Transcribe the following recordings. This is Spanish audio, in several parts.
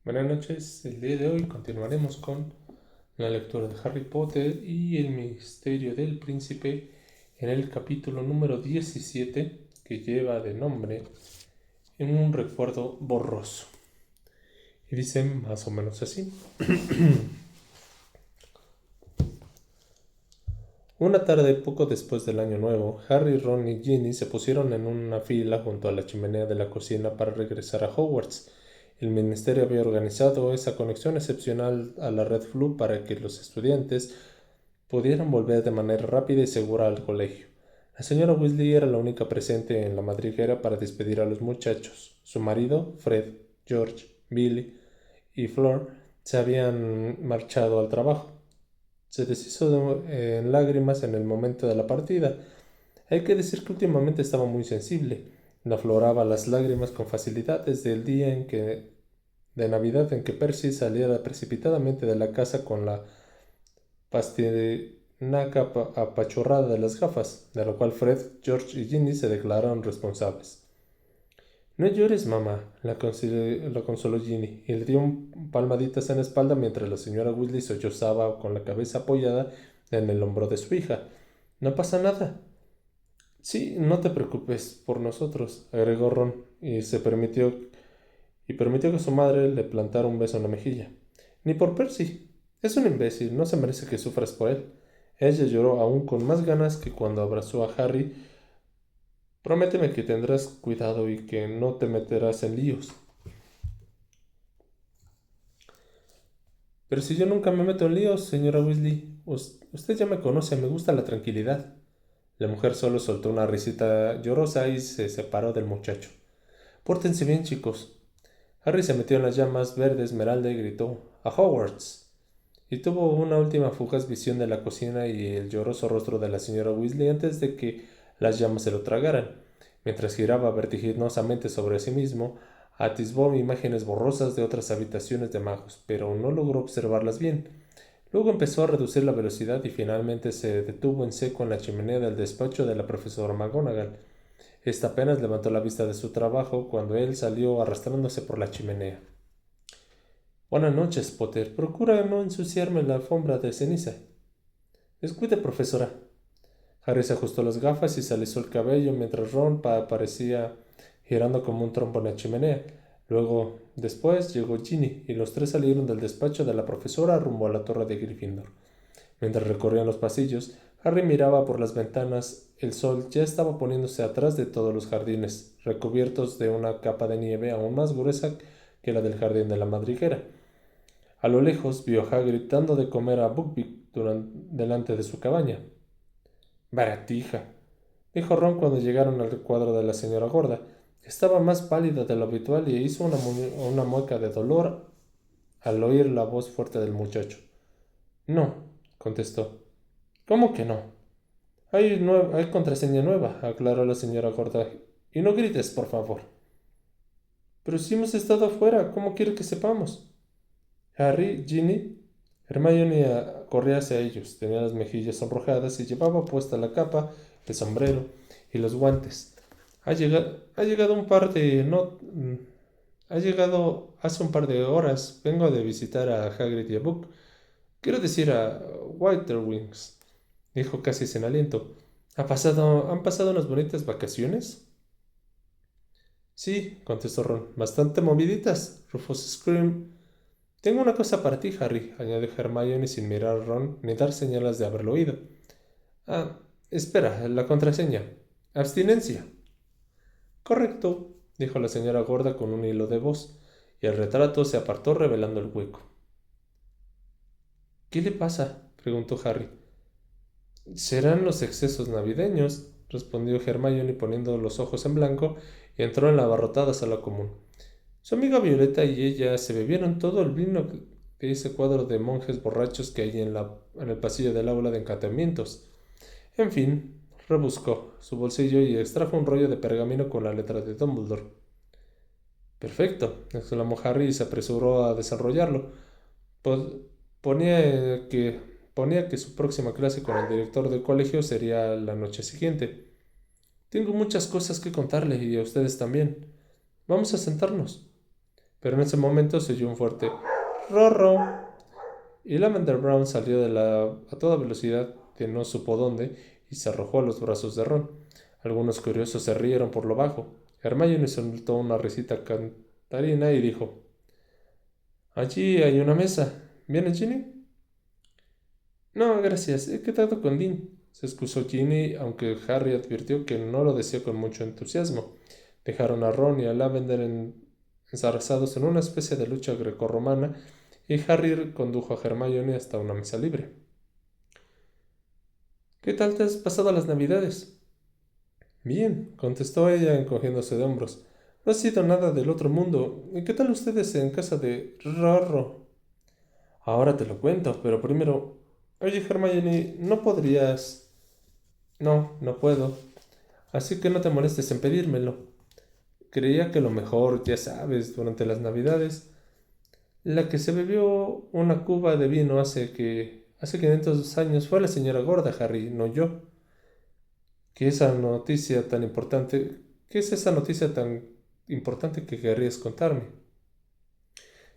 Buenas noches, el día de hoy continuaremos con la lectura de Harry Potter y el misterio del príncipe en el capítulo número 17 que lleva de nombre En un recuerdo borroso. Y dice más o menos así. Una tarde poco después del año nuevo, Harry, Ron y Ginny se pusieron en una fila junto a la chimenea de la cocina para regresar a Hogwarts. El ministerio había organizado esa conexión excepcional a la Red Flu para que los estudiantes pudieran volver de manera rápida y segura al colegio. La señora Weasley era la única presente en la madriguera para despedir a los muchachos. Su marido, Fred, George, Billy y Flor se habían marchado al trabajo. Se deshizo en lágrimas en el momento de la partida. Hay que decir que últimamente estaba muy sensible. Le afloraba las lágrimas con facilidad desde el día de Navidad en que Percy saliera precipitadamente de la casa con la pastinaca apachurrada de las gafas, de lo cual Fred, George y Ginny se declararon responsables. No llores, mamá, la consoló Ginny, y le dio palmaditas en la espalda mientras la señora Weasley sollozaba con la cabeza apoyada en el hombro de su hija. No pasa nada. Sí, no te preocupes por nosotros, agregó Ron, y permitió que su madre le plantara un beso en la mejilla. Ni por Percy. Es un imbécil, no se merece que sufras por él. Ella lloró aún con más ganas que cuando abrazó a Harry. Prométeme que tendrás cuidado y que no te meterás en líos. Pero si yo nunca me meto en líos, señora Weasley, usted ya me conoce, me gusta la tranquilidad. La mujer solo soltó una risita llorosa y se separó del muchacho. Pórtense bien, chicos. Harry se metió en las llamas verde esmeralda y gritó: ¡A Hogwarts! Y tuvo una última fugaz visión de la cocina y el lloroso rostro de la señora Weasley antes de que las llamas se lo tragaran. Mientras giraba vertiginosamente sobre sí mismo, atisbó imágenes borrosas de otras habitaciones de magos, pero no logró observarlas bien. Luego empezó a reducir la velocidad y finalmente se detuvo en seco en la chimenea del despacho de la profesora McGonagall. Esta apenas levantó la vista de su trabajo cuando él salió arrastrándose por la chimenea. Buenas noches, Potter. Procura no ensuciarme la alfombra de ceniza. Descuide, profesora. Harry se ajustó las gafas y se alisó el cabello mientras Ron aparecía girando como un trompo en la chimenea. Después, llegó Ginny y los tres salieron del despacho de la profesora rumbo a la torre de Gryffindor. Mientras recorrían los pasillos, Harry miraba por las ventanas. El sol ya estaba poniéndose atrás de todos los jardines, recubiertos de una capa de nieve aún más gruesa que la del jardín de la madriguera. A lo lejos vio a Hagrid dando de comer a Buckbeak delante de su cabaña. Baratija, dijo Ron cuando llegaron al cuadro de la señora gorda. Estaba más pálida de lo habitual y hizo una mueca de dolor al oír la voz fuerte del muchacho. No, contestó. ¿Cómo que no? Hay contraseña nueva, aclaró la señora gorda. Y no grites, por favor. Pero si hemos estado afuera, ¿cómo quiere que sepamos? Harry, Ginny, Hermione corría hacia ellos. Tenía las mejillas sonrojadas y llevaba puesta la capa, el sombrero y los guantes. Ha llegado un par de... No, ha llegado hace un par de horas. Vengo de visitar a Hagrid y a Book. Quiero decir a Whiterwings, dijo casi sin aliento. ¿Han pasado unas bonitas vacaciones? Sí, contestó Ron. Bastante moviditas. Rufus Scream. Tengo una cosa para ti, Harry, añadió Hermione sin mirar a Ron ni dar señales de haberlo oído. Ah, espera, la contraseña. Abstinencia. Correcto, dijo la señora gorda con un hilo de voz, y el retrato se apartó revelando el hueco. ¿Qué le pasa? Preguntó Harry. Serán los excesos navideños, respondió Hermione poniendo los ojos en blanco y entró en la abarrotada sala común. Su amiga Violeta y ella se bebieron todo el vino de ese cuadro de monjes borrachos que hay en el pasillo del aula de encantamientos. En fin, rebuscó su bolsillo y extrajo un rollo de pergamino con la letra de Dumbledore. Perfecto, exclamó Harry y se apresuró a desarrollarlo. Po- ponía que su próxima clase con el director del colegio sería la noche siguiente. Tengo muchas cosas que contarle y a ustedes también. Vamos a sentarnos. pero en ese momento se oyó un fuerte «Rorro», y Lavender Brown salió a toda velocidad de no supo dónde y se arrojó a los brazos de Ron. Algunos curiosos se rieron por lo bajo. Hermione soltó una risita cantarina y dijo: «Allí hay una mesa. ¿Viene Ginny?» «No, gracias. He quedado con Dean», se excusó Ginny, aunque Harry advirtió que no lo deseó con mucho entusiasmo. Dejaron a Ron y a Lavender enzarzados en una especie de lucha grecorromana y Harry condujo a Hermione hasta una mesa libre. «¿Qué tal te has pasado las Navidades?» «Bien», contestó ella encogiéndose de hombros. «No ha sido nada del otro mundo. ¿Y qué tal ustedes en casa de Rorro?» «Ahora te lo cuento, pero primero... Oye, Hermione, ¿no podrías...?» «No, no puedo. Así que no te molestes en pedírmelo. Creía que lo mejor, ya sabes, durante las Navidades... La que se bebió una cuba de vino hace 500 años fue la señora gorda, Harry, no yo. ¿Qué esa noticia tan importante? ¿Qué es esa noticia tan importante que querrías contarme?»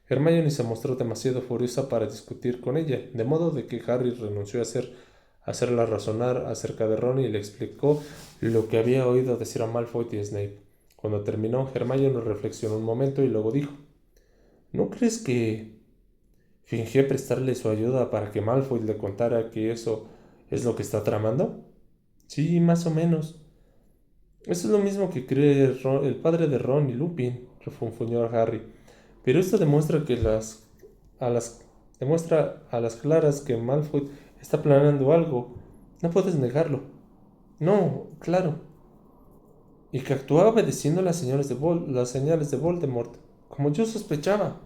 Hermione se mostró demasiado furiosa para discutir con ella, de modo de que Harry renunció a hacerla razonar acerca de Ron y le explicó lo que había oído decir a Malfoy y Snape. Cuando terminó, Hermione reflexionó un momento y luego dijo: «¿No crees que fingió prestarle su ayuda para que Malfoy le contara que eso es lo que está tramando?» «Sí, más o menos. Eso es lo mismo que cree el padre de Ron y Lupin», refunfuñó Harry. «Pero esto a las, demuestra a las claras que Malfoy está planeando algo. No puedes negarlo». «No, claro». «Y que actúa obedeciendo las señales de Voldemort, como yo sospechaba».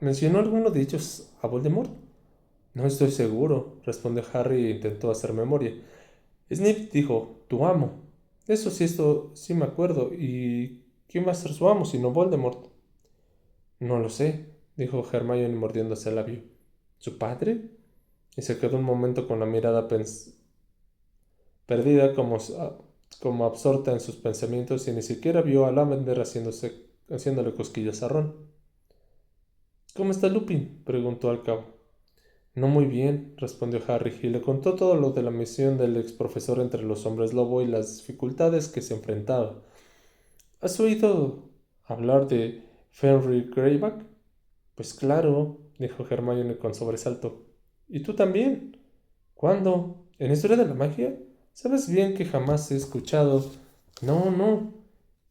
¿Mencionó alguno de ellos a Voldemort?» «No estoy seguro», respondió Harry e intentó hacer memoria. «Snape dijo, tu amo. Esto sí me acuerdo. ¿Y quién va a ser su amo sino Voldemort?» «No lo sé», dijo Hermione mordiéndose el labio. «¿Su padre?» Y se quedó un momento con la mirada perdida, como absorta en sus pensamientos, y ni siquiera vio a Lavender haciéndole cosquillas a Ron. «¿Cómo está Lupin?», preguntó al cabo. «No muy bien», respondió Harry, y le contó todo lo de la misión del ex profesor entre los hombres lobo y las dificultades que se enfrentaba. «¿Has oído hablar de Fenrir Greyback?» «Pues claro», dijo Hermione con sobresalto. «¿Y tú también?» «¿Cuándo? ¿En Historia de la Magia? Sabes bien que jamás he escuchado...» «No, no.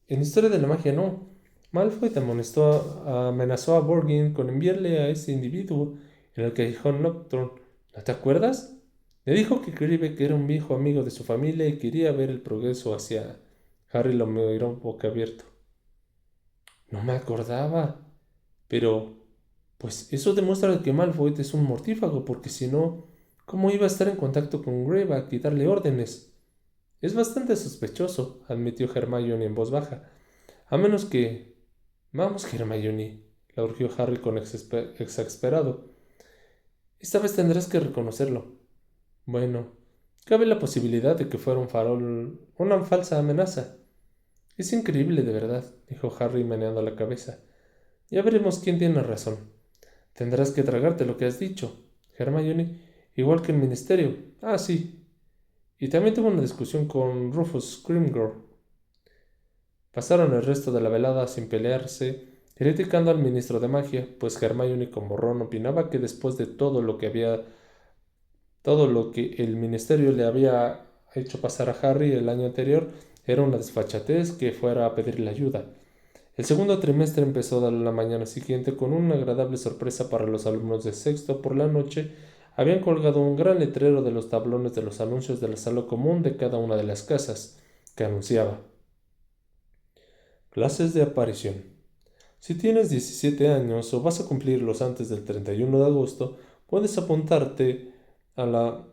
En Historia de la Magia no. Malfoy amenazó a Borgin con enviarle a ese individuo en el callejón Nocturne. ¿No te acuerdas? Le dijo que Greyback era un viejo amigo de su familia y quería ver el progreso hacia...» Harry lo miró boca abierto. «No me acordaba. Pero, pues eso demuestra que Malfoy es un mortífago, porque si no, ¿cómo iba a estar en contacto con Greyback y darle órdenes?» «Es bastante sospechoso», admitió Hermione en voz baja. «A menos que...» «Vamos, Hermione», la urgió Harry con exasperado. «Esta vez tendrás que reconocerlo». «Bueno, cabe la posibilidad de que fuera un farol, una falsa amenaza». «Es increíble, de verdad», dijo Harry meneando la cabeza. «Ya veremos quién tiene razón. Tendrás que tragarte lo que has dicho, Hermione, igual que el ministerio. Ah, sí. Y también tuve una discusión con Rufus Scrimgeour». Pasaron el resto de la velada sin pelearse, criticando al ministro de magia, pues Hermione como Ron opinaba que después de todo lo que el ministerio le había hecho pasar a Harry el año anterior, era una desfachatez que fuera a pedirle ayuda. El segundo trimestre empezó la mañana siguiente con una agradable sorpresa para los alumnos de sexto. Por la noche habían colgado un gran letrero de los tablones de los anuncios de la sala común de cada una de las casas, que anunciaba: «Clases de aparición. Si tienes 17 años o vas a cumplirlos antes del 31 de agosto, puedes apuntarte a la,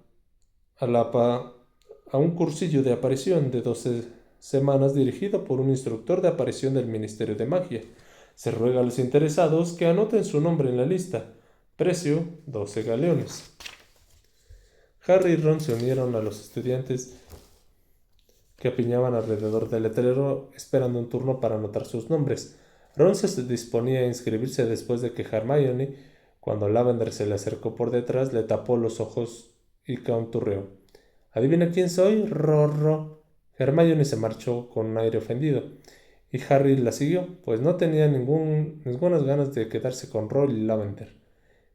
a la pa- a un cursillo de aparición de 12 semanas dirigido por un instructor de aparición del Ministerio de Magia. Se ruega a los interesados que anoten su nombre en la lista. Precio: 12 galeones». Harry y Ron se unieron a los estudiantes que apiñaban alrededor del letrero esperando un turno para anotar sus nombres. Ron se disponía a inscribirse después de que Hermione, cuando Lavender se le acercó por detrás, le tapó los ojos y canturreó. ¿Adivina quién soy? Rorro. Hermione se marchó con un aire ofendido, y Harry la siguió, pues no tenía ninguna ganas de quedarse con Ron y Lavender.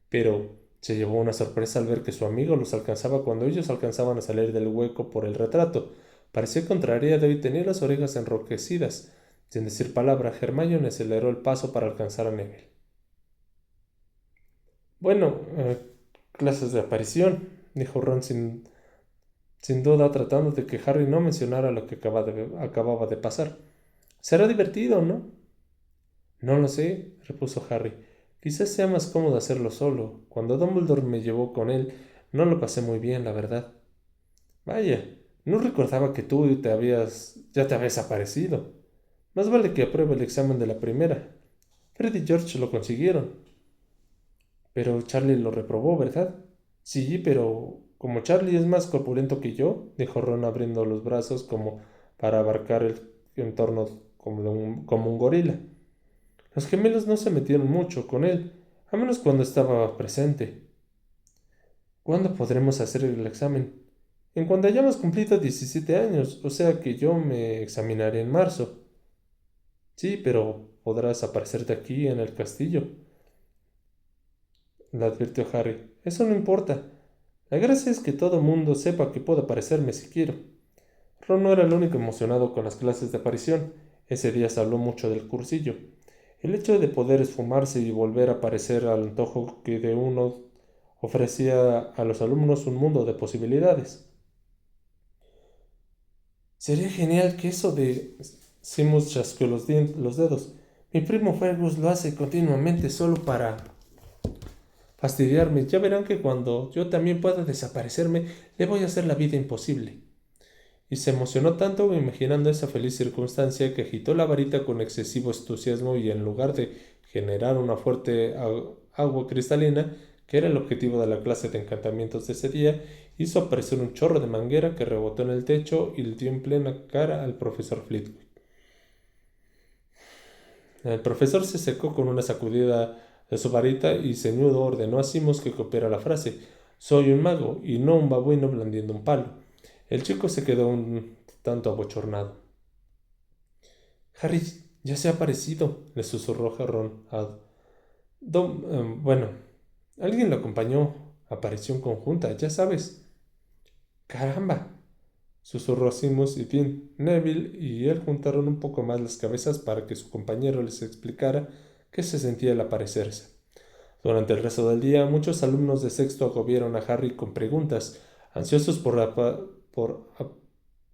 Pero se llevó una sorpresa al ver que su amigo los alcanzaba cuando ellos alcanzaban a salir del hueco por el retrato. Parecía contrariado y tenía las orejas enrojecidas. Sin decir palabra, Hermione aceleró el paso para alcanzar a Neville. Bueno, clases de aparición, dijo Ron sin duda tratando de que Harry no mencionara lo que acababa de pasar. Será divertido, ¿no? No lo sé, repuso Harry. Quizás sea más cómodo hacerlo solo. Cuando Dumbledore me llevó con él, no lo pasé muy bien, la verdad. Vaya, no recordaba que tú ya te habías aparecido. Más vale que apruebe el examen de la primera. Fred y George lo consiguieron. Pero Charlie lo reprobó, ¿verdad? Sí, pero como Charlie es más corpulento que yo, dijo Ron abriendo los brazos como para abarcar el entorno como un gorila. Los gemelos no se metieron mucho con él, a menos cuando estaba presente. ¿Cuándo podremos hacer el examen? En cuanto hayamos cumplido 17 años, o sea que yo me examinaré en marzo. Sí, pero podrás aparecerte aquí en el castillo, le advirtió Harry. Eso no importa. La gracia es que todo mundo sepa que puedo aparecerme si quiero. Ron no era el único emocionado con las clases de aparición. Ese día se habló mucho del cursillo. El hecho de poder esfumarse y volver a aparecer al antojo que de uno ofrecía a los alumnos un mundo de posibilidades. Sería genial que eso de... Simus chasqueó los dedos. Mi primo Fergus lo hace continuamente solo para fastidiarme. Ya verán que cuando yo también pueda desaparecerme, le voy a hacer la vida imposible. Y se emocionó tanto imaginando esa feliz circunstancia que agitó la varita con excesivo entusiasmo y en lugar de generar una fuerte agua cristalina, que era el objetivo de la clase de encantamientos de ese día, hizo aparecer un chorro de manguera que rebotó en el techo y le dio en plena cara al profesor Flitwick. El profesor se secó con una sacudida de su varita y ceñudo ordenó a Simus que copiara la frase: «Soy un mago y no un babuino blandiendo un palo». El chico se quedó un tanto abochornado. «Harry ya se ha aparecido», le susurró Ron a bueno, alguien lo acompañó. Aparición conjunta, ya sabes. «Caramba», susurró Simus y Finn. Neville y él juntaron un poco más las cabezas para que su compañero les explicara qué se sentía al aparecerse. Durante el resto del día, muchos alumnos de sexto agobiaron a Harry con preguntas, ansiosos por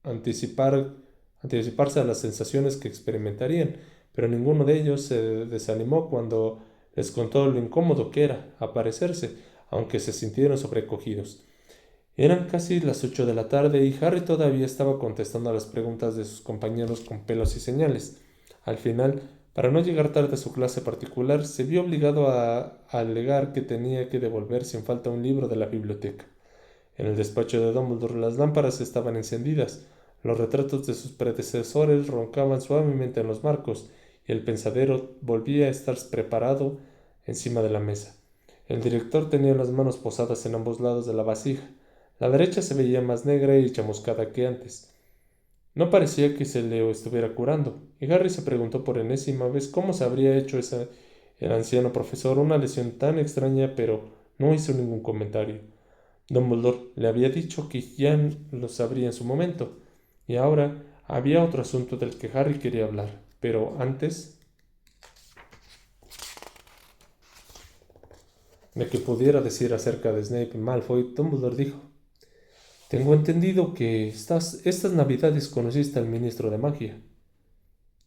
anticiparse a las sensaciones que experimentarían, pero ninguno de ellos se desanimó cuando les contó lo incómodo que era aparecerse, aunque se sintieron sobrecogidos. Eran casi las 8 de la tarde y Harry todavía estaba contestando a las preguntas de sus compañeros con pelos y señales. Al final, para no llegar tarde a su clase particular, se vio obligado a alegar que tenía que devolver sin falta un libro de la biblioteca. En el despacho de Dumbledore las lámparas estaban encendidas, los retratos de sus predecesores roncaban suavemente en los marcos, y el pensadero volvía a estar preparado encima de la mesa. El director tenía las manos posadas en ambos lados de la vasija. La derecha se veía más negra y chamuscada que antes. No parecía que se le estuviera curando, y Harry se preguntó por enésima vez cómo se habría hecho el anciano profesor una lesión tan extraña, pero no hizo ningún comentario. Dumbledore le había dicho que ya lo sabría en su momento, y ahora había otro asunto del que Harry quería hablar, pero antes de que pudiera decir acerca de Snape y Malfoy, Dumbledore dijo: «Tengo entendido que estas navidades conociste al ministro de magia».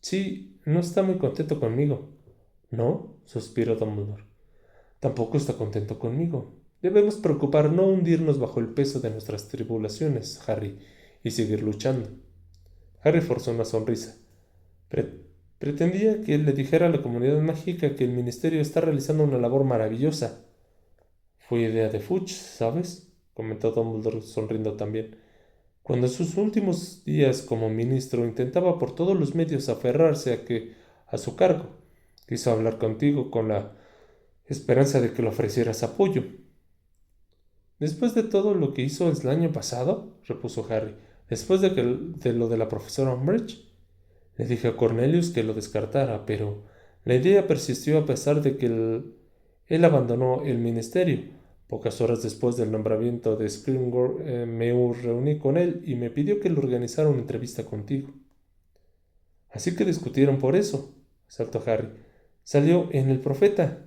«Sí, no está muy contento conmigo». «¿No?», suspiró Dumbledore. «Tampoco está contento conmigo. Debemos procurar no hundirnos bajo el peso de nuestras tribulaciones, Harry, y seguir luchando». Harry forzó una sonrisa. Pretendía que le dijera a la comunidad mágica que el ministerio está realizando una labor maravillosa. «Fue idea de Fudge, ¿sabes?», comentó Dumbledore sonriendo también. Cuando en sus últimos días como ministro intentaba por todos los medios aferrarse a su cargo, quiso hablar contigo con la esperanza de que le ofrecieras apoyo. Después de todo lo que hizo el año pasado, repuso Harry, después de lo de la profesora Umbridge, le dije a Cornelius que lo descartara, pero la idea persistió a pesar de que él abandonó el ministerio. Pocas horas después del nombramiento de Scrimgeour, me reuní con él y me pidió que le organizara una entrevista contigo. Así que discutieron por eso, saltó Harry. Salió en El Profeta.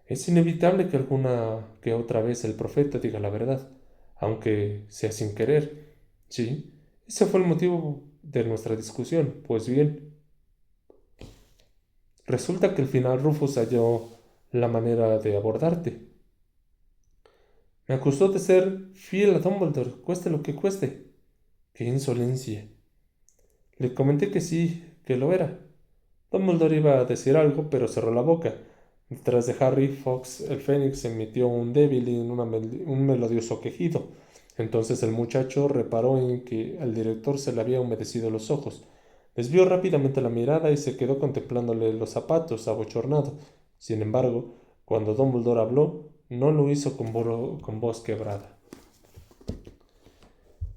Es inevitable que alguna que otra vez el profeta diga la verdad, aunque sea sin querer. Sí, ese fue el motivo de nuestra discusión. Pues bien, resulta que al final Rufus halló la manera de abordarte. Me acusó de ser fiel a Dumbledore, cueste lo que cueste. ¡Qué insolencia! Le comenté que sí, que lo era. Dumbledore iba a decir algo, pero cerró la boca. Detrás de Harry, Fox el Fénix emitió un débil y un melodioso quejido. Entonces el muchacho reparó en que al director se le había humedecido los ojos. Desvió rápidamente la mirada y se quedó contemplándole los zapatos, abochornado. Sin embargo, cuando Dumbledore habló, no lo hizo con voz quebrada.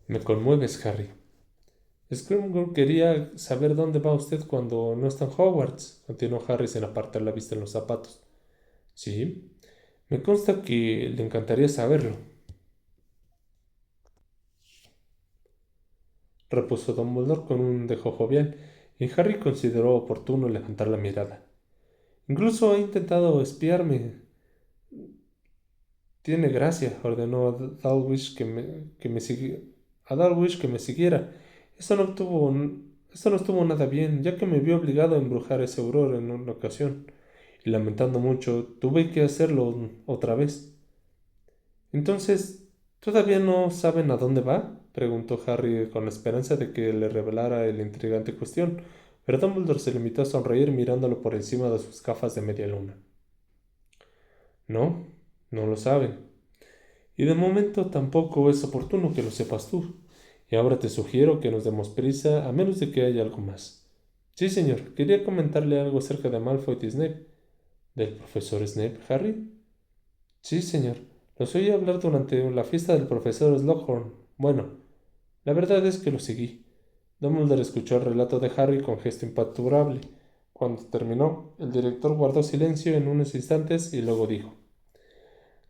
Me conmueves, Harry. Scrimgeour quería saber dónde va usted cuando no está en Hogwarts, continuó Harry sin apartar la vista en los zapatos. Sí, me consta que le encantaría saberlo, repuso Dumbledore con un dejo jovial, y Harry consideró oportuno levantar la mirada. Incluso ha intentado espiarme. Tiene gracia, ordenó a Dalwish a Dalwish que me siguiera. Esto no estuvo nada bien, ya que me vio obligado a embrujar ese auror en una ocasión, y lamentando mucho, tuve que hacerlo otra vez. Entonces, ¿todavía no saben a dónde va? Preguntó Harry con la esperanza de que le revelara la intrigante cuestión, pero Dumbledore se limitó a sonreír mirándolo por encima de sus gafas de media luna. No, no lo saben. Y de momento tampoco es oportuno que lo sepas tú. Y ahora te sugiero que nos demos prisa a menos de que haya algo más. Sí, señor, quería comentarle algo acerca de Malfoy y Snape. ¿Del profesor Snape, Harry? Sí, señor. Los oí hablar durante la fiesta del profesor Slughorn. Bueno, la verdad es que lo seguí. Dumbledore escuchó el relato de Harry con gesto imperturbable. Cuando terminó, el director guardó silencio en unos instantes y luego dijo: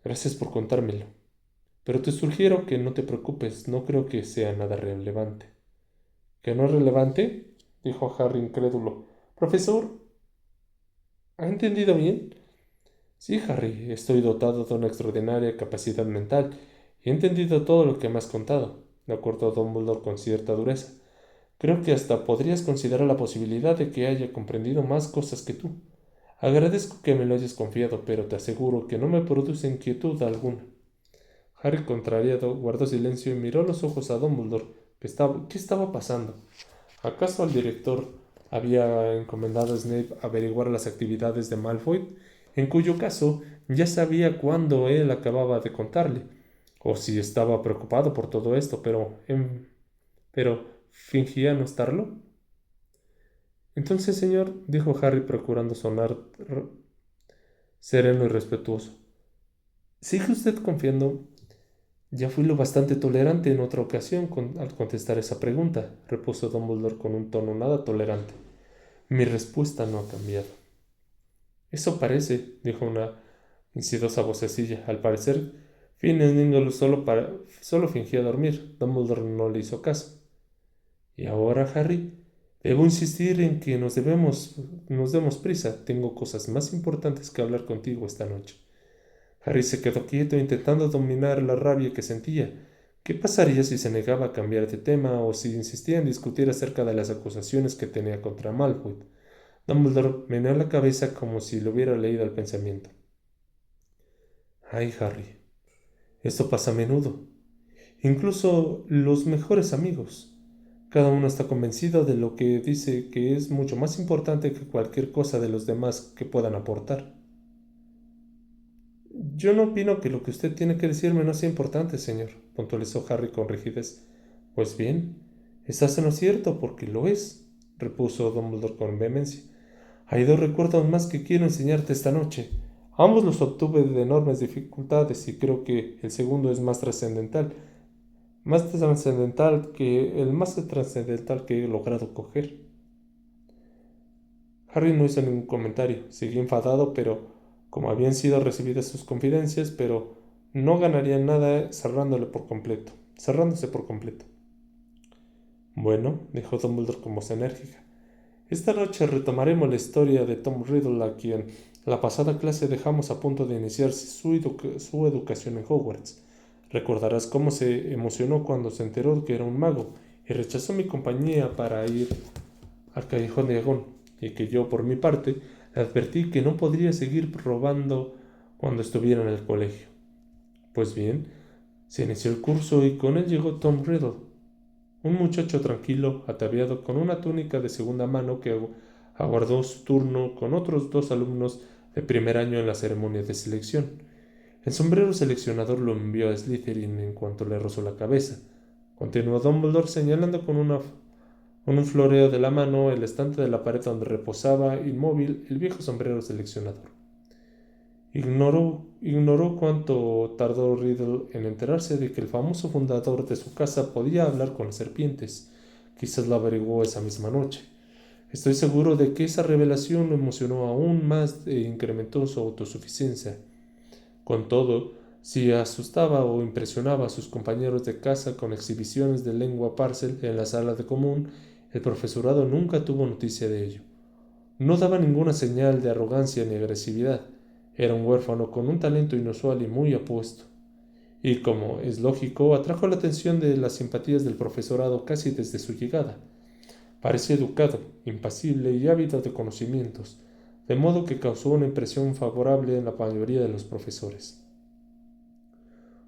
Gracias por contármelo. Pero te sugiero que no te preocupes, no creo que sea nada relevante. ¿Que no es relevante? Dijo Harry incrédulo. Profesor, ¿ha entendido bien? Sí, Harry, estoy dotado de una extraordinaria capacidad mental y he entendido todo lo que me has contado, le acordó Dumbledore con cierta dureza. Creo que hasta podrías considerar la posibilidad de que haya comprendido más cosas que tú. Agradezco que me lo hayas confiado, pero te aseguro que no me produce inquietud alguna. Harry, contrariado, guardó silencio y miró a los ojos a Dumbledore. ¿Qué estaba pasando? ¿Acaso al director había encomendado a Snape averiguar las actividades de Malfoy, en cuyo caso ya sabía cuándo él acababa de contarle? O si estaba preocupado por todo esto, pero fingía no estarlo. Entonces, señor, dijo Harry procurando sonar sereno y respetuoso, ¿sigue usted confiando? Ya fui lo bastante tolerante en otra ocasión al contestar esa pregunta, repuso Dumbledore con un tono nada tolerante. Mi respuesta no ha cambiado. Eso parece, dijo una insidiosa vocecilla. Al parecer, Phineas Ningle solo fingía dormir. Dumbledore no le hizo caso. Y ahora, Harry, debo insistir en que nos demos prisa. Tengo cosas más importantes que hablar contigo esta noche. Harry se quedó quieto intentando dominar la rabia que sentía. ¿Qué pasaría si se negaba a cambiar de tema o si insistía en discutir acerca de las acusaciones que tenía contra Malfoy? Dumbledore meneó la cabeza como si le hubiera leído el pensamiento. Ay, Harry, esto pasa a menudo. Incluso los mejores amigos. Cada uno está convencido de lo que dice que es mucho más importante que cualquier cosa de los demás que puedan aportar. Yo no opino que lo que usted tiene que decirme no sea importante, señor, puntualizó Harry con rigidez. Pues bien, estás en lo cierto porque lo es, repuso Dumbledore con vehemencia. Hay dos recuerdos más que quiero enseñarte esta noche. Ambos los obtuve de enormes dificultades y creo que el segundo es más trascendental que he logrado coger. Harry no hizo ningún comentario, siguió enfadado, pero como habían sido recibidas sus confidencias, pero no ganaría nada cerrándose por completo. Bueno, dijo Dumbledore con voz enérgica, esta noche retomaremos la historia de Tom Riddle, a quien la pasada clase dejamos a punto de iniciar su educación en Hogwarts. Recordarás cómo se emocionó cuando se enteró que era un mago y rechazó mi compañía para ir al Callejón de Agón, y que yo, por mi parte, le advertí que no podría seguir robando cuando estuviera en el colegio. Pues bien, se inició el curso y con él llegó Tom Riddle, un muchacho tranquilo, ataviado con una túnica de segunda mano que aguardó su turno con otros dos alumnos de primer año en la ceremonia de selección. El sombrero seleccionador lo envió a Slytherin en cuanto le rozó la cabeza. Continuó Dumbledore señalando con un floreo de la mano el estante de la pared donde reposaba inmóvil el viejo sombrero seleccionador. Ignoró cuánto tardó Riddle en enterarse de que el famoso fundador de su casa podía hablar con las serpientes. Quizás lo averiguó esa misma noche. Estoy seguro de que esa revelación lo emocionó aún más e incrementó su autosuficiencia. Con todo, si asustaba o impresionaba a sus compañeros de casa con exhibiciones de lengua parcel en la sala de común, el profesorado nunca tuvo noticia de ello. No daba ninguna señal de arrogancia ni agresividad. Era un huérfano con un talento inusual y muy apuesto. Y como es lógico, atrajo la atención de las simpatías del profesorado casi desde su llegada. Parecía educado, impasible y ávido de conocimientos, de modo que causó una impresión favorable en la mayoría de los profesores.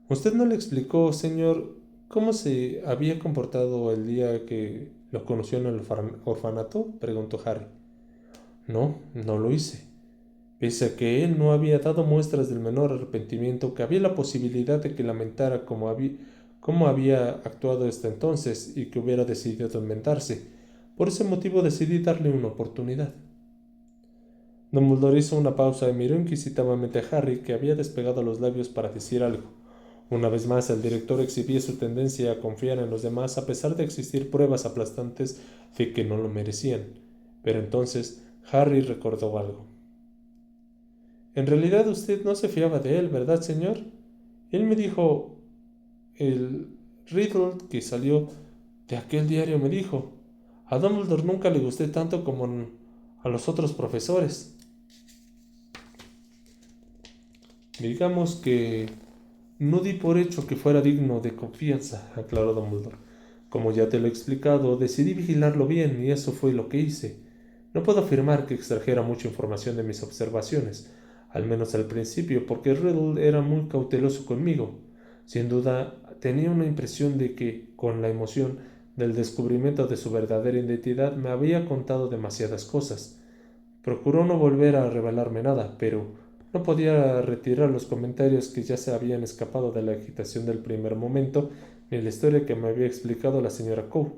¿Usted no le explicó, señor, cómo se había comportado el día que lo conoció en el orfanato? Preguntó Harry. No, no lo hice. Pese a que él no había dado muestras del menor arrepentimiento, cabía la posibilidad de que lamentara cómo había actuado hasta entonces y que hubiera decidido enmendarse. Por ese motivo decidí darle una oportunidad. Dumbledore hizo una pausa y miró inquisitivamente a Harry, que había despegado los labios para decir algo. Una vez más, el director exhibía su tendencia a confiar en los demás a pesar de existir pruebas aplastantes de que no lo merecían. Pero entonces Harry recordó algo. En realidad usted no se fiaba de él, ¿verdad, señor? Él me dijo, el Riddle que salió de aquel diario me dijo, a Dumbledore nunca le gusté tanto como a los otros profesores. Digamos que no di por hecho que fuera digno de confianza, aclaró Dumbledore. Como ya te lo he explicado, decidí vigilarlo bien y eso fue lo que hice. No puedo afirmar que extrajera mucha información de mis observaciones, al menos al principio, porque Riddle era muy cauteloso conmigo. Sin duda, tenía una impresión de que, con la emoción del descubrimiento de su verdadera identidad, me había contado demasiadas cosas. Procuró no volver a revelarme nada, pero no podía retirar los comentarios que ya se habían escapado de la agitación del primer momento ni la historia que me había explicado la señora Cole.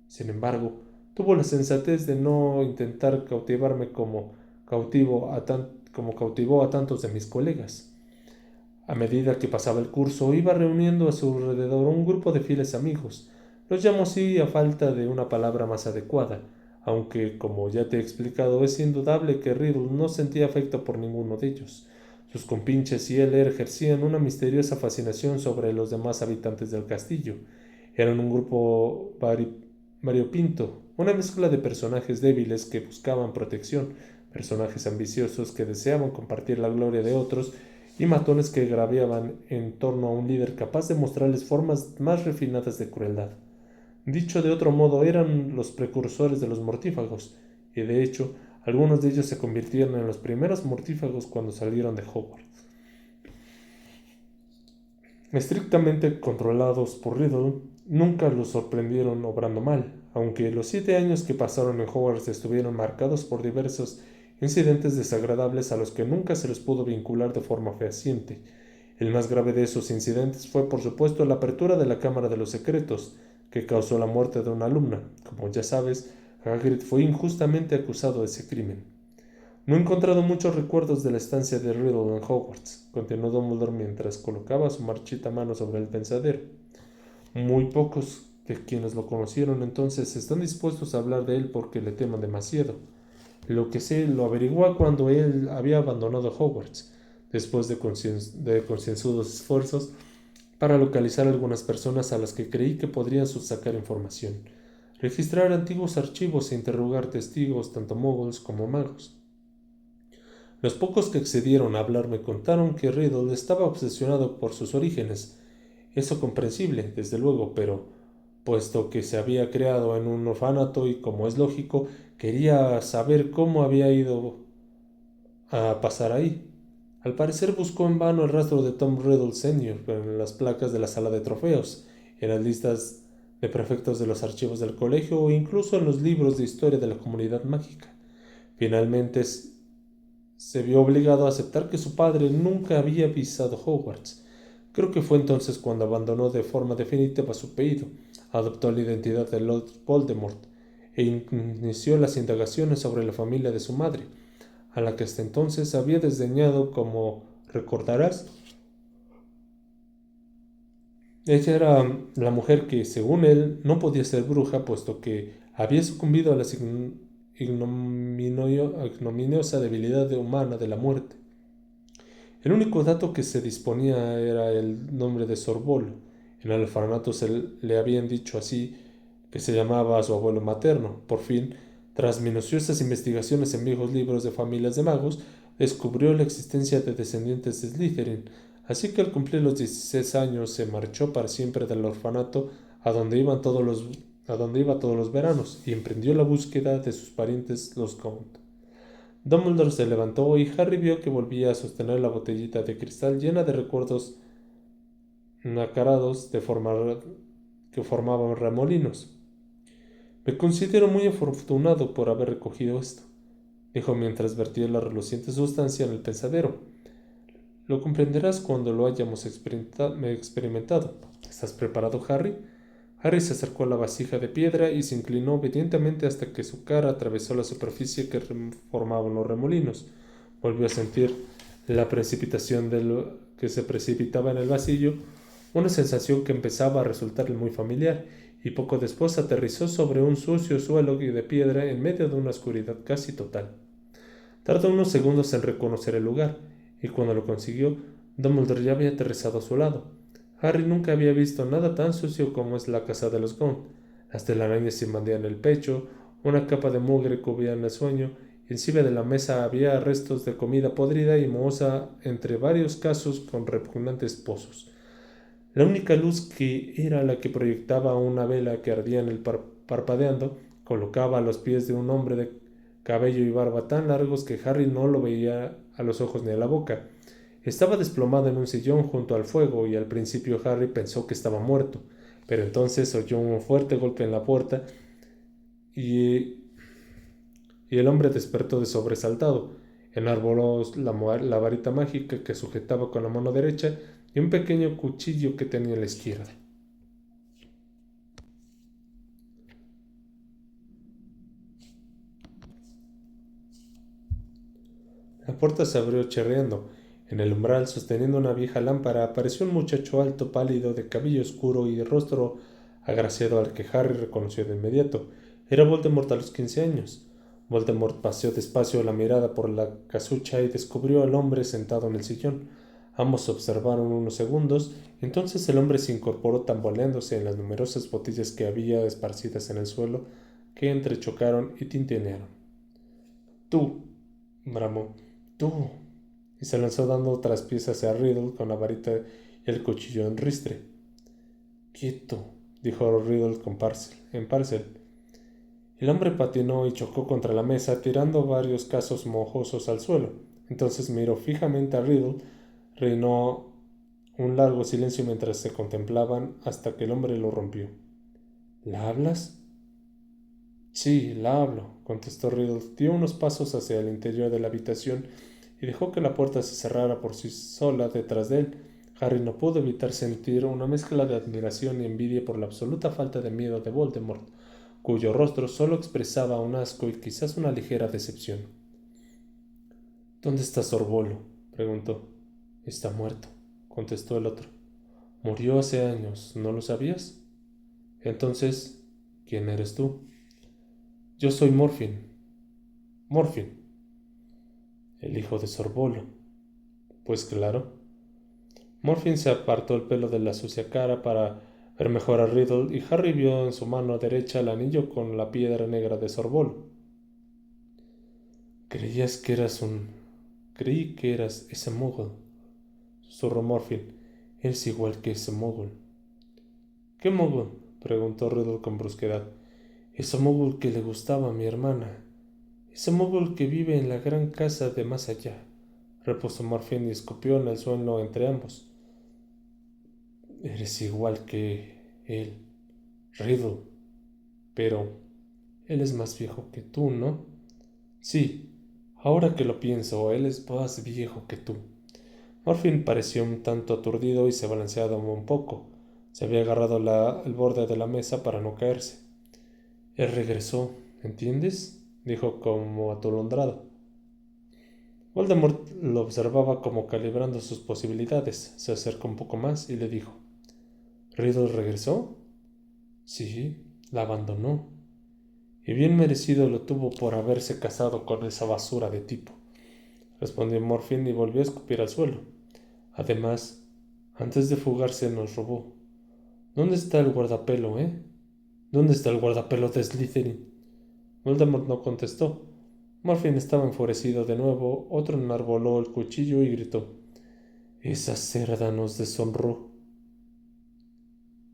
Sin embargo, tuvo la sensatez de no intentar cautivarme como cautivó a tantos de mis colegas. A medida que pasaba el curso, iba reuniendo a su alrededor un grupo de fieles amigos. Los llamo así a falta de una palabra más adecuada, aunque, como ya te he explicado, es indudable que Riddle no sentía afecto por ninguno de ellos. Sus compinches y él ejercían una misteriosa fascinación sobre los demás habitantes del castillo. Eran un grupo variopinto, una mezcla de personajes débiles que buscaban protección, personajes ambiciosos que deseaban compartir la gloria de otros, y matones que graviaban en torno a un líder capaz de mostrarles formas más refinadas de crueldad. Dicho de otro modo, eran los precursores de los mortífagos, y de hecho, algunos de ellos se convirtieron en los primeros mortífagos cuando salieron de Hogwarts. Estrictamente controlados por Riddle, nunca los sorprendieron obrando mal, aunque los 7 años que pasaron en Hogwarts estuvieron marcados por diversos incidentes desagradables a los que nunca se les pudo vincular de forma fehaciente. El más grave de esos incidentes fue, por supuesto, la apertura de la Cámara de los Secretos, que causó la muerte de una alumna. Como ya sabes, Hagrid fue injustamente acusado de ese crimen. No he encontrado muchos recuerdos de la estancia de Riddle en Hogwarts, continuó Dumbledore mientras colocaba su marchita mano sobre el pensadero. Muy pocos de quienes lo conocieron entonces están dispuestos a hablar de él porque le teman demasiado. Lo que sé lo averiguó cuando él había abandonado Hogwarts, después de concienzudos esfuerzos para localizar algunas personas a las que creí que podrían sacar información, registrar antiguos archivos e interrogar testigos tanto moguls como magos. Los pocos que accedieron a hablar me contaron que Riddle estaba obsesionado por sus orígenes. Eso comprensible, desde luego, pero puesto que se había creado en un orfanato y como es lógico, quería saber cómo había ido a pasar ahí. Al parecer buscó en vano el rastro de Tom Riddle Sr. en las placas de la sala de trofeos, en las listas de prefectos de los archivos del colegio o incluso en los libros de historia de la comunidad mágica. Finalmente se vio obligado a aceptar que su padre nunca había pisado Hogwarts. Creo que fue entonces cuando abandonó de forma definitiva su apellido, adoptó la identidad de Lord Voldemort e inició las indagaciones sobre la familia de su madre, a la que hasta entonces había desdeñado. Como recordarás, ella era la mujer que, según él, no podía ser bruja, puesto que había sucumbido a la ignominiosa debilidad humana de la muerte. El único dato que se disponía era el nombre de Sorbolo. En el orfanato le habían dicho así, que se llamaba a su abuelo materno. Por fin, tras minuciosas investigaciones en viejos libros de familias de magos, descubrió la existencia de descendientes de Slytherin, así que al cumplir los 16 años se marchó para siempre del orfanato a donde iba todos los veranos y emprendió la búsqueda de sus parientes los Gaunt. Dumbledore se levantó y Harry vio que volvía a sostener la botellita de cristal llena de recuerdos nacarados que formaban remolinos. Me considero muy afortunado por haber recogido esto, dijo mientras vertía la reluciente sustancia en el pensadero. Lo comprenderás cuando lo hayamos experimentado. ¿Estás preparado, Harry? Harry se acercó a la vasija de piedra y se inclinó obedientemente hasta que su cara atravesó la superficie que formaban los remolinos. Volvió a sentir la precipitación de lo que se precipitaba en el vacío, una sensación que empezaba a resultarle muy familiar, y poco después aterrizó sobre un sucio suelo de piedra en medio de una oscuridad casi total. Tardó unos segundos en reconocer el lugar, y cuando lo consiguió, Dumbledore ya había aterrizado a su lado. Harry nunca había visto nada tan sucio como es la casa de los Gaunt. Las telarañas se invadían el pecho, una capa de mugre cubría el sueño, y encima de la mesa había restos de comida podrida y mohosa, entre varios casos con repugnantes pozos. La única luz, que era la que proyectaba una vela que ardía en el parpadeando, colocaba a los pies de un hombre de cabello y barba tan largos que Harry no lo veía a los ojos ni a la boca. Estaba desplomado en un sillón junto al fuego y al principio Harry pensó que estaba muerto, pero entonces oyó un fuerte golpe en la puerta y, y el hombre despertó de sobresaltado. Enarboló la varita mágica que sujetaba con la mano derecha y un pequeño cuchillo que tenía en la izquierda. La puerta se abrió chirriando. En el umbral, sosteniendo una vieja lámpara, apareció un muchacho alto, pálido, de cabello oscuro y de rostro agraciado al que Harry reconoció de inmediato. Era Voldemort a los 15 años. Voldemort paseó despacio la mirada por la casucha y descubrió al hombre sentado en el sillón. Ambos observaron unos segundos, entonces el hombre se incorporó tambaleándose en las numerosas botellas que había esparcidas en el suelo, que entrechocaron y tintinearon. «Tú», bramó, «tú», y se lanzó dando traspiés hacia Riddle con la varita y el cuchillo en ristre. «Quieto», dijo Riddle en Parcel. El hombre patinó y chocó contra la mesa, tirando varios casos mojosos al suelo. Entonces miró fijamente a Riddle. Reinó un largo silencio mientras se contemplaban hasta que el hombre lo rompió. «¿La hablas?» «Sí, la hablo», contestó Riddle. Dio unos pasos hacia el interior de la habitación y dejó que la puerta se cerrara por sí sola detrás de él. Harry no pudo evitar sentir una mezcla de admiración y envidia por la absoluta falta de miedo de Voldemort, cuyo rostro solo expresaba un asco y quizás una ligera decepción. ¿Dónde está Sorbolo?, preguntó. Está muerto, contestó el otro. Murió hace años, ¿no lo sabías? Entonces, ¿quién eres tú? Yo soy Morfin. Morfin, el hijo de Sorbolo. Pues claro. Morfin se apartó el pelo de la sucia cara para ver mejor a Riddle y Harry vio en su mano derecha el anillo con la piedra negra de Sorbolo. Creí que eras ese mogul, susurró Morfin. Eres igual que ese mogul. ¿Qué mogul?, preguntó Riddle con brusquedad. Ese mogul que le gustaba a mi hermana. Ese mogul que vive en la gran casa de más allá, repuso Morfin y escupió en el suelo entre ambos. Eres igual que él, Riddle. Pero él es más viejo que tú, ¿no? Sí, ahora que lo pienso, él es más viejo que tú. Morfin pareció un tanto aturdido y se balanceaba un poco. Se había agarrado el borde de la mesa para no caerse. Él regresó, ¿entiendes?, dijo como atolondrado. Voldemort lo observaba como calibrando sus posibilidades. Se acercó un poco más y le dijo: ¿Riddle regresó? Sí, la abandonó. Y bien merecido lo tuvo por haberse casado con esa basura de tipo, respondió Morfin y volvió a escupir al suelo. Además, antes de fugarse nos robó. ¿Dónde está el guardapelo, eh? ¿Dónde está el guardapelo de Slytherin? Voldemort no contestó. Morfin estaba enfurecido de nuevo. Otro enarboló el cuchillo y gritó: Esa cerda nos deshonró.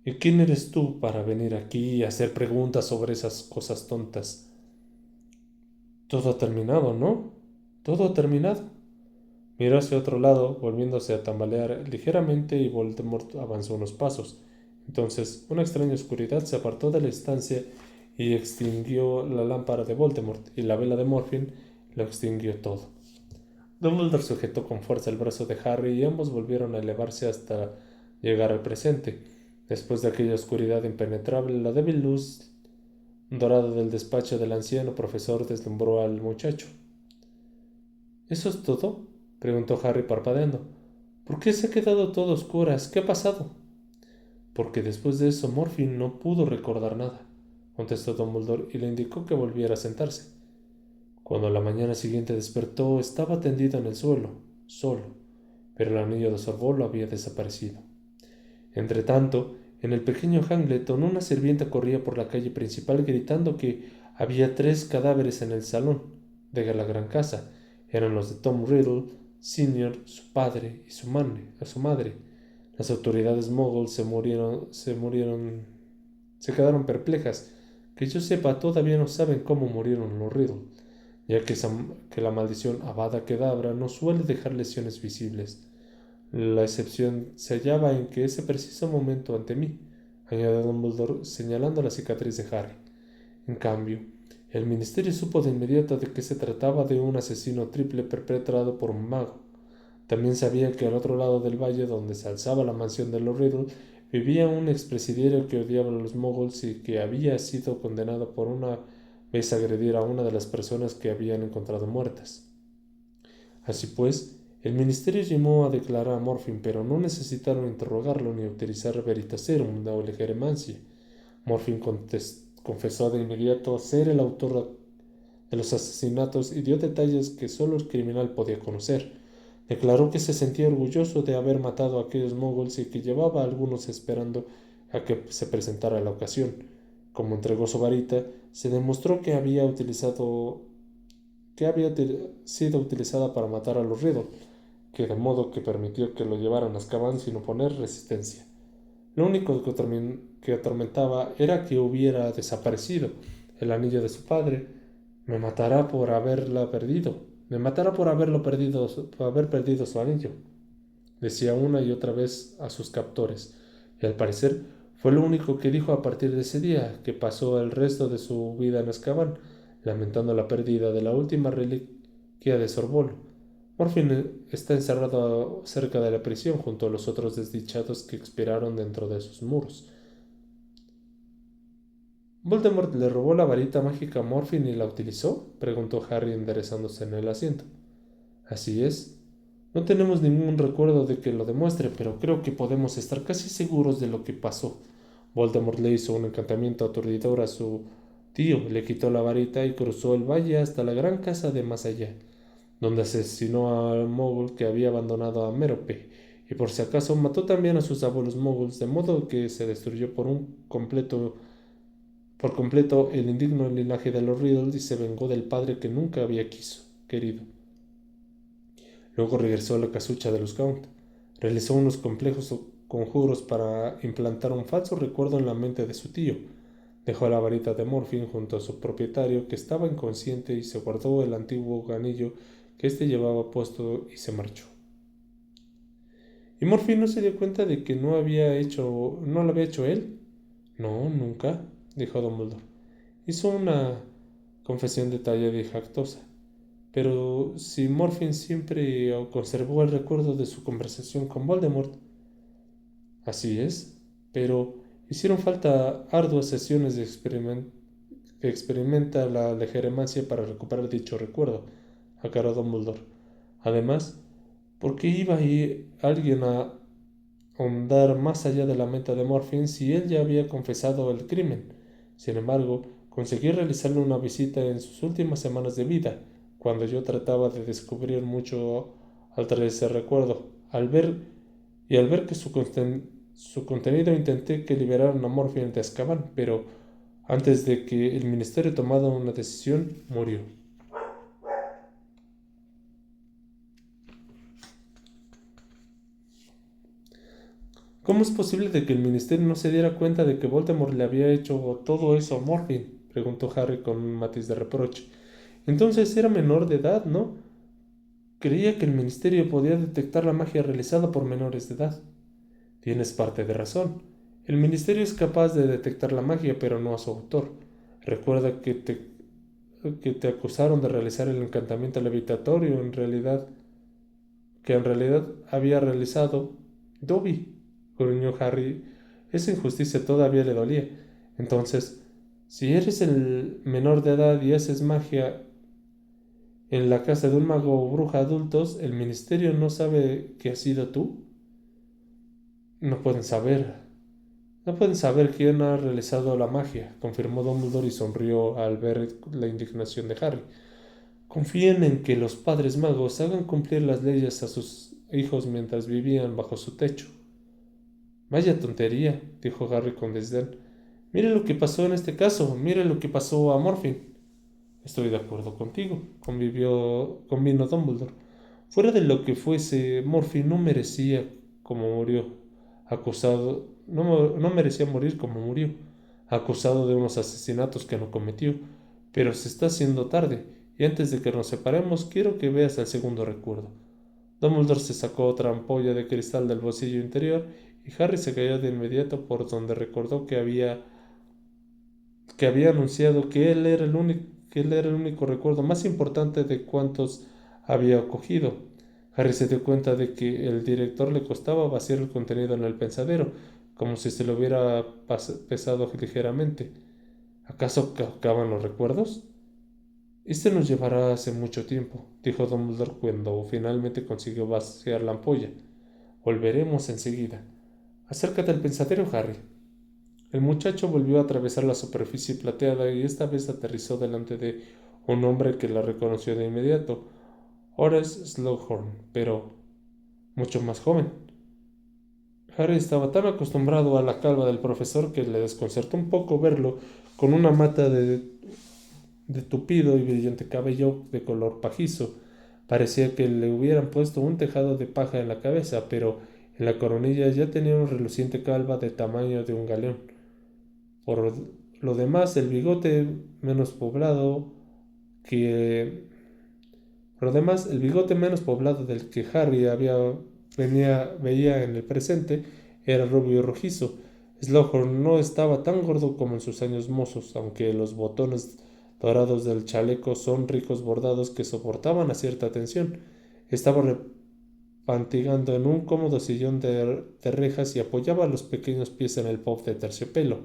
¿Y quién eres tú para venir aquí y hacer preguntas sobre esas cosas tontas? Todo ha terminado, ¿no? Todo ha terminado. Miró hacia otro lado, volviéndose a tambalear ligeramente, y Voldemort avanzó unos pasos. Entonces, una extraña oscuridad se apartó de la estancia y extinguió la lámpara de Voldemort, y la vela de Morfin lo extinguió todo. Dumbledore sujetó con fuerza el brazo de Harry y ambos volvieron a elevarse hasta llegar al presente. Después de aquella oscuridad impenetrable, la débil luz dorada del despacho del anciano profesor deslumbró al muchacho. ¿Eso es todo?, preguntó Harry parpadeando. ¿Por qué se ha quedado todo a oscuras? ¿Qué ha pasado? Porque después de eso Morfin no pudo recordar nada, contestó Dumbledore y le indicó que volviera a sentarse. Cuando la mañana siguiente despertó, estaba tendido en el suelo, solo, pero el anillo de Sorbolo había desaparecido. Entretanto, en el pequeño Hangleton, una sirvienta corría por la calle principal gritando que había 3 cadáveres en el salón de la gran casa. Eran los de Tom Riddle Sr., su padre y su madre. Las autoridades muggles se quedaron perplejas. Que yo sepa, todavía no saben cómo murieron los Riddle, ya que la maldición Avada Kedavra no suele dejar lesiones visibles. La excepción se hallaba en que ese preciso momento ante mí, añadió Dumbledore señalando la cicatriz de Harry. En cambio, el ministerio supo de inmediato de que se trataba de un asesino triple perpetrado por un mago. También sabía que al otro lado del valle, donde se alzaba la mansión de los Riddle, vivía un expresidiario que odiaba a los moguls y que había sido condenado por una vez agredir a una de las personas que habían encontrado muertas. Así pues, el ministerio llamó a declarar a Morfin, pero no necesitaron interrogarlo ni utilizar veritaserum o legeremancia. Morfin confesó de inmediato ser el autor de los asesinatos y dio detalles que solo el criminal podía conocer. Declaró que se sentía orgulloso de haber matado a aquellos moguls y que llevaba a algunos esperando a que se presentara la ocasión. Como entregó su varita, se demostró que había sido utilizada para matar a los Riddle, que de modo que permitió que lo llevaran a Azkaban sin oponer resistencia. Lo único que atormentaba era que hubiera desaparecido el anillo de su padre. Me matará por haberla perdido. Me matará por haber perdido su anillo, decía una y otra vez a sus captores, y al parecer fue lo único que dijo a partir de ese día, que pasó el resto de su vida en Azkaban, lamentando la pérdida de la última reliquia de Sorbolo. Morfin está encerrado cerca de la prisión junto a los otros desdichados que expiraron dentro de sus muros. ¿Voldemort le robó la varita mágica a Morfin y la utilizó?, preguntó Harry enderezándose en el asiento. Así es. No tenemos ningún recuerdo de que lo demuestre, pero creo que podemos estar casi seguros de lo que pasó. Voldemort le hizo un encantamiento aturdidor a su tío, le quitó la varita y cruzó el valle hasta la gran casa de más allá, donde asesinó al mogul que había abandonado a Mérope, y por si acaso mató también a sus abuelos moguls, de modo que se destruyó por completo el indigno linaje de los Riddle y se vengó del padre que nunca había querido. Luego regresó a la casucha de los Gaunt. Realizó unos complejos conjuros para implantar un falso recuerdo en la mente de su tío. Dejó la varita de Morfin junto a su propietario, que estaba inconsciente, y se guardó el antiguo anillo que éste llevaba puesto y se marchó. ¿Y Morfin no se dio cuenta de que no lo había hecho él? No, nunca, dijo Dumbledore. Hizo una confesión detallada y jactosa. Pero si Morfin siempre conservó el recuerdo de su conversación con Voldemort. Así es, pero hicieron falta arduas sesiones que experimenta la legeremancia para recuperar dicho recuerdo, aclaró Dumbledore. Además, ¿por qué iba a ir alguien a ahondar más allá de la mente de Morfin si él ya había confesado el crimen? Sin embargo, conseguí realizarle una visita en sus últimas semanas de vida, cuando yo trataba de descubrir mucho al traer ese recuerdo. Al ver que su contenido, intenté que liberaran a Morfin de Azkaban, pero antes de que el ministerio tomara una decisión, murió. ¿Cómo es posible de que el ministerio no se diera cuenta de que Voldemort le había hecho todo eso a Morfin?, preguntó Harry con un matiz de reproche. Entonces era menor de edad, ¿no? Creía que el ministerio podía detectar la magia realizada por menores de edad. Tienes parte de razón. El ministerio es capaz de detectar la magia, pero no a su autor. Recuerda que te acusaron de realizar el encantamiento levitatorio que en realidad había realizado Dobby, gruñó Harry. Esa injusticia todavía le dolía. Entonces, si eres el menor de edad y haces magia en la casa de un mago o bruja adultos, ¿el ministerio no sabe que has sido tú? No pueden saber. No pueden saber quién ha realizado la magia, confirmó Dumbledore y sonrió al ver la indignación de Harry. Confíen en que los padres magos hagan cumplir las leyes a sus hijos mientras vivían bajo su techo. Vaya tontería, dijo Harry con desdén. Mire lo que pasó en este caso, mire lo que pasó a Morfin. Estoy de acuerdo contigo, convino Dumbledore. Fuera de lo que fuese, Morfin no merecía como murió, no merecía morir como murió, acusado de unos asesinatos que no cometió. Pero se está haciendo tarde, y antes de que nos separemos, quiero que veas el segundo recuerdo. Dumbledore se sacó otra ampolla de cristal del bolsillo interior, y Harry se cayó de inmediato por donde recordó que había anunciado que él era el único recuerdo más importante de cuantos había cogido. Harry se dio cuenta de que el director le costaba vaciar el contenido en el pensadero, como si se lo hubiera pesado ligeramente. ¿Acaso acaban los recuerdos? Este nos llevará hace mucho tiempo, dijo Dumbledore cuando finalmente consiguió vaciar la ampolla. Volveremos enseguida. Acércate al pensadero, Harry. El muchacho volvió a atravesar la superficie plateada y esta vez aterrizó delante de un hombre que la reconoció de inmediato. Horace Slughorn, pero mucho más joven. Harry estaba tan acostumbrado a la calva del profesor que le desconcertó un poco verlo con una mata de tupido y brillante cabello de color pajizo. Parecía que le hubieran puesto un tejado de paja en la cabeza, pero en la coronilla ya tenía una reluciente calva de tamaño de un galeón. Por lo demás, el bigote menos poblado que... Por lo demás, el bigote menos poblado del que Harry veía en el presente era rubio y rojizo. Slughorn no estaba tan gordo como en sus años mozos, aunque los botones dorados del chaleco son ricos bordados que soportaban a cierta tensión. Estaba repantigando en un cómodo sillón de rejas y apoyaba los pequeños pies en el pop de terciopelo.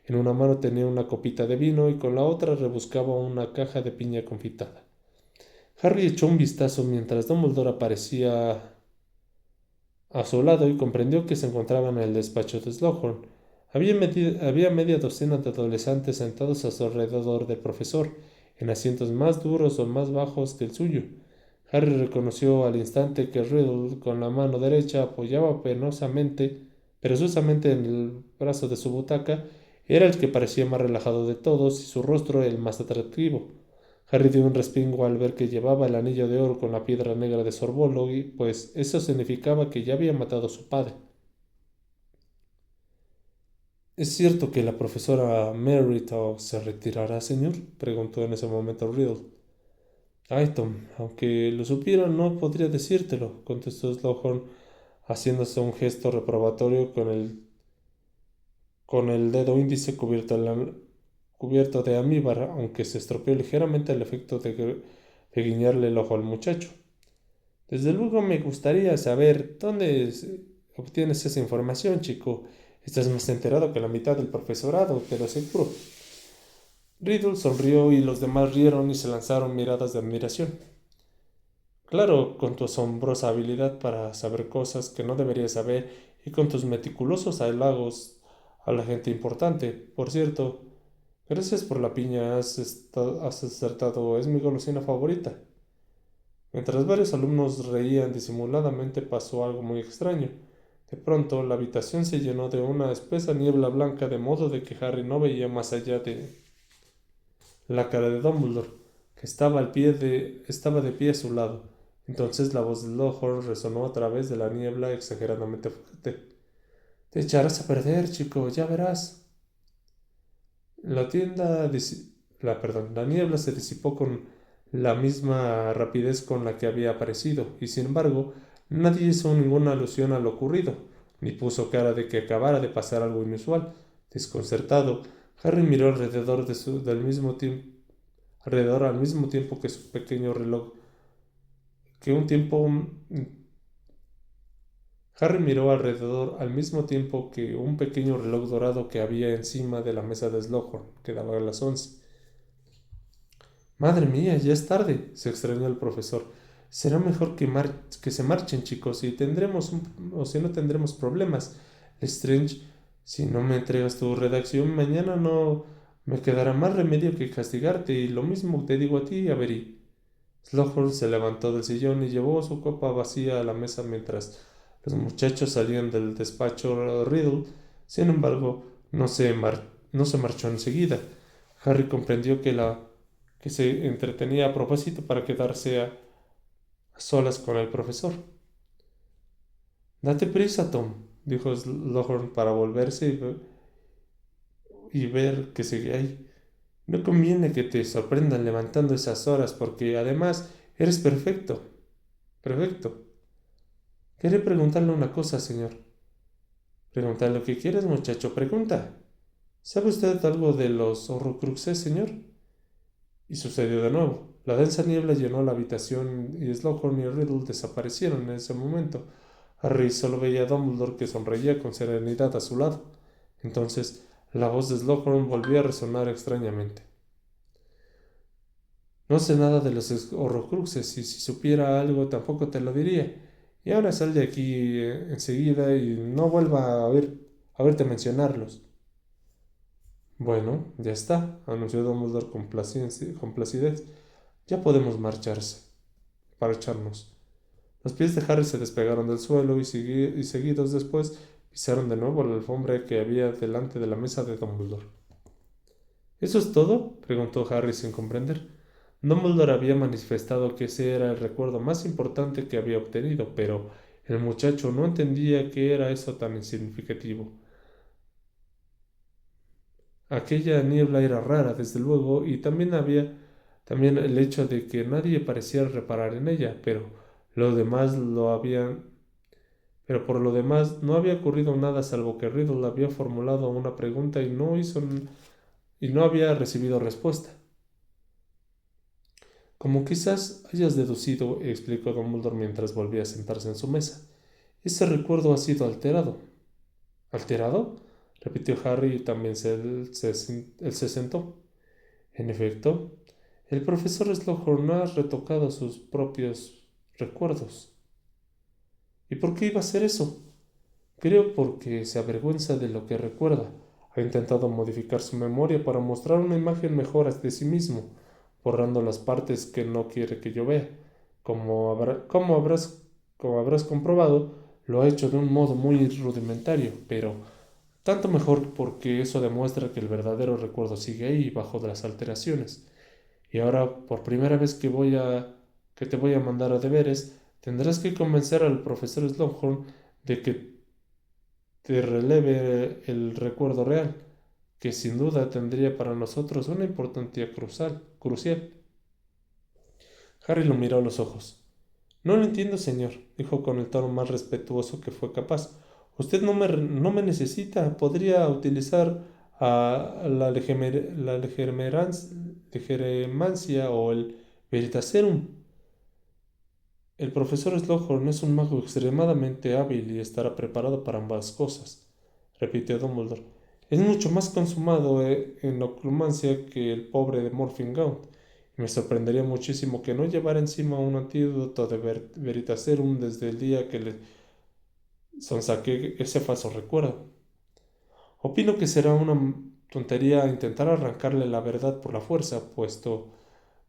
En una mano tenía una copita de vino y con la otra rebuscaba una caja de piña confitada. Harry echó un vistazo mientras Dumbledore aparecía a su lado y comprendió que se encontraba en el despacho de Slughorn. Había media docena de adolescentes sentados a su alrededor del profesor, en asientos más duros o más bajos que el suyo. Harry reconoció al instante que Riddle, con la mano derecha, apoyaba perezosamente en el brazo de su butaca, era el que parecía más relajado de todos y su rostro el más atractivo. Harry dio un respingo al ver que llevaba el anillo de oro con la piedra negra de Sorbolo, pues eso significaba que ya había matado a su padre. ¿Es cierto que la profesora Merritt se retirará, señor?, preguntó en ese momento Riddle. Ay, Tom, aunque lo supiera no podría decírtelo, contestó Slughorn, haciéndose un gesto reprobatorio con el dedo índice cubierto de amíbar, aunque se estropeó ligeramente al efecto de guiñarle el ojo al muchacho. Desde luego me gustaría saber dónde obtienes esa información, chico. Estás más enterado que la mitad del profesorado, te lo aseguro. Riddle sonrió y los demás rieron y se lanzaron miradas de admiración. Claro, con tu asombrosa habilidad para saber cosas que no deberías saber y con tus meticulosos halagos a la gente importante. Por cierto, gracias por la piña, has acertado, es mi golosina favorita. Mientras varios alumnos reían disimuladamente pasó algo muy extraño. De pronto, la habitación se llenó de una espesa niebla blanca de modo de que Harry no veía más allá de la cara de Dumbledore, que estaba de pie a su lado. Entonces la voz de Slughorn resonó a través de la niebla exageradamente fuerte. Te echarás a perder, chico, ya verás. La tienda la niebla se disipó con la misma rapidez con la que había aparecido, y sin embargo, nadie hizo ninguna alusión a lo ocurrido, ni puso cara de que acabara de pasar algo inusual. Desconcertado, Harry miró alrededor al mismo tiempo que su pequeño reloj, que un tiempo Harry miró alrededor al mismo tiempo que un pequeño reloj dorado que había encima de la mesa de Slughorn, que daba a las 11. Madre mía, ya es tarde, se extrañó el profesor. Será mejor que se marchen, chicos, o si no tendremos problemas. Lestrange, si no me entregas tu redacción, mañana no me quedará más remedio que castigarte, y lo mismo te digo a ti, Avery. Slughorn se levantó del sillón y llevó su copa vacía a la mesa mientras los muchachos salían del despacho Riddle. Sin embargo, no se marchó enseguida. Harry comprendió que se entretenía a propósito para quedarse a solas con el profesor. Date prisa, Tom, dijo Slughorn para volverse y ver que seguía ahí. No conviene que te sorprendan levantando esas horas, porque además eres perfecto. Perfecto. Quería preguntarle una cosa, señor. Pregunta lo que quieres, muchacho, pregunta. ¿Sabe usted algo de los Horrocruxes, señor? Y sucedió de nuevo. La densa niebla llenó la habitación y Slughorn y Riddle desaparecieron en ese momento. Harry solo veía a Dumbledore, que sonreía con serenidad a su lado. Entonces la voz de Slughorn volvió a resonar extrañamente. No sé nada de los Horrocruxes, y si supiera algo tampoco te lo diría. Y ahora sal de aquí enseguida y no vuelva a verte mencionarlos. Bueno, ya está, anunció Dumbledore con placidez. Ya podemos marcharnos. Los pies de Harry se despegaron del suelo y seguidos después pisaron de nuevo la alfombra que había delante de la mesa de Dumbledore. ¿Eso es todo?, preguntó Harry sin comprender. Dumbledore había manifestado que ese era el recuerdo más importante que había obtenido, pero el muchacho no entendía qué era eso tan insignificativo. Aquella niebla era rara, desde luego, y también el hecho de que nadie pareciera reparar en ella, pero por lo demás no había ocurrido nada salvo que Riddle había formulado una pregunta y no había recibido respuesta. Como quizás hayas deducido, explicó Dumbledore mientras volvía a sentarse en su mesa, ese recuerdo ha sido alterado. ¿Alterado? Repitió Harry y también él se sentó. En efecto, el profesor Slughorn ha retocado sus propios recuerdos. ¿Y por qué iba a hacer eso? Creo porque se avergüenza de lo que recuerda. Ha intentado modificar su memoria para mostrar una imagen mejor de sí mismo, borrando las partes que no quiere que yo vea. Como habrás comprobado, lo ha hecho de un modo muy rudimentario, pero tanto mejor porque eso demuestra que el verdadero recuerdo sigue ahí, bajo de las alteraciones. Y ahora, por primera vez que te voy a mandar a deberes, tendrás que convencer al profesor Slughorn de que te releve el recuerdo real, que sin duda tendría para nosotros una importancia crucial. Harry lo miró a los ojos. No lo entiendo, señor, dijo con el tono más respetuoso que fue capaz. Usted no me necesita. Podría utilizar la legeremancia o el veritaserum. El profesor Slughorn es un mago extremadamente hábil y estará preparado para ambas cosas, repitió Dumbledore. Es mucho más consumado en oclumancia que el pobre de Morfingaunt, y me sorprendería muchísimo que no llevara encima un antídoto de Veritaserum desde el día que le sonsaqué ese falso recuerdo. Opino que será una tontería intentar arrancarle la verdad por la fuerza, puesto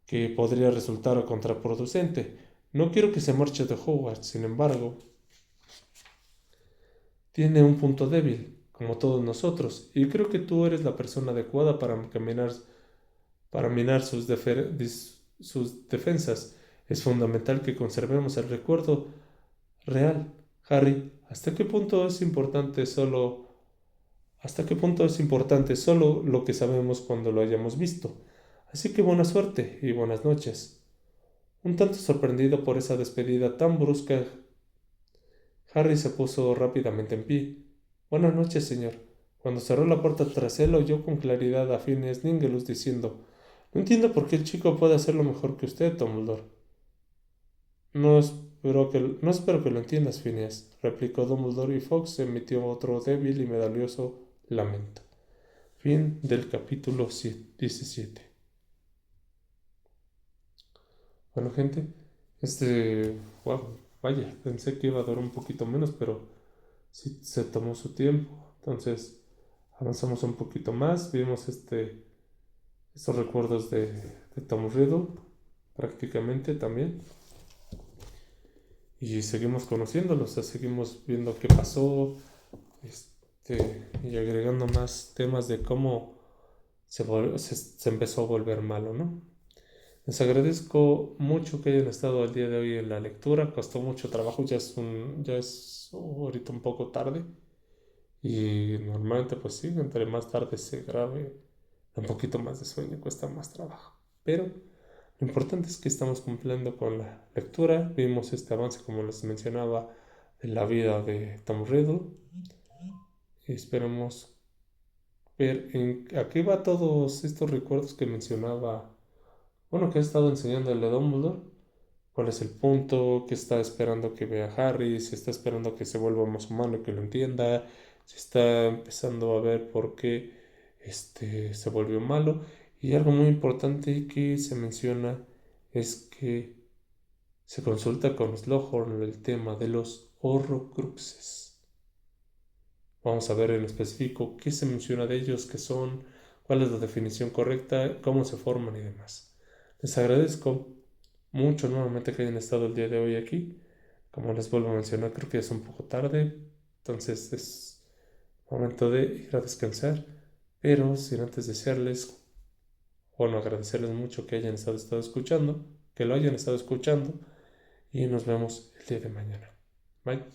que podría resultar contraproducente. No quiero que se marche de Hogwarts, sin embargo, tiene un punto débil, como todos nosotros, y creo que tú eres la persona adecuada para minar sus defensas. Es fundamental que conservemos el recuerdo real. Harry, ¿hasta qué punto es importante solo lo que sabemos cuando lo hayamos visto? Así que buena suerte y buenas noches. Un tanto sorprendido por esa despedida tan brusca, Harry se puso rápidamente en pie. Buenas noches, señor. Cuando cerró la puerta tras él, oyó con claridad a Phineas Ningelus diciendo: No entiendo por qué el chico puede hacerlo mejor que usted, Dumbledore. No espero que lo entiendas, Phineas, replicó Dumbledore, y Fox emitió otro débil y medalloso lamento. Fin del capítulo 17. Bueno, gente, wow, vaya, pensé que iba a durar un poquito menos, pero sí se tomó su tiempo. Entonces, avanzamos un poquito más, vimos estos recuerdos de Tom Riddle, prácticamente también. Y seguimos conociéndolos, o sea, seguimos viendo qué pasó, y agregando más temas de cómo se empezó a volver malo, ¿no? Les agradezco mucho que hayan estado el día de hoy en la lectura. Costó mucho trabajo, ya es ahorita un poco tarde. Y normalmente, pues sí, entre más tarde se grabe, un poquito más de sueño, cuesta más trabajo. Pero lo importante es que estamos cumpliendo con la lectura. Vimos este avance, como les mencionaba, de la vida de Tom Riddle. Y esperamos ver a qué va todos estos recuerdos que mencionaba, bueno, que ha estado enseñándole a Dumbledore. ¿Cuál es el punto? ¿Qué está esperando que vea Harry? Si está esperando que se vuelva más humano y que lo entienda. Si está empezando a ver por qué se volvió malo. Y algo muy importante que se menciona es que se consulta con Slughorn el tema de los Horrocruxes. Vamos a ver en específico qué se menciona de ellos, qué son, cuál es la definición correcta, cómo se forman y demás. Les agradezco mucho nuevamente que hayan estado el día de hoy aquí. Como les vuelvo a mencionar, creo que es un poco tarde, entonces es momento de ir a descansar, pero sin antes desearles, bueno, agradecerles mucho que estado escuchando, que lo hayan estado escuchando, y nos vemos el día de mañana. Bye.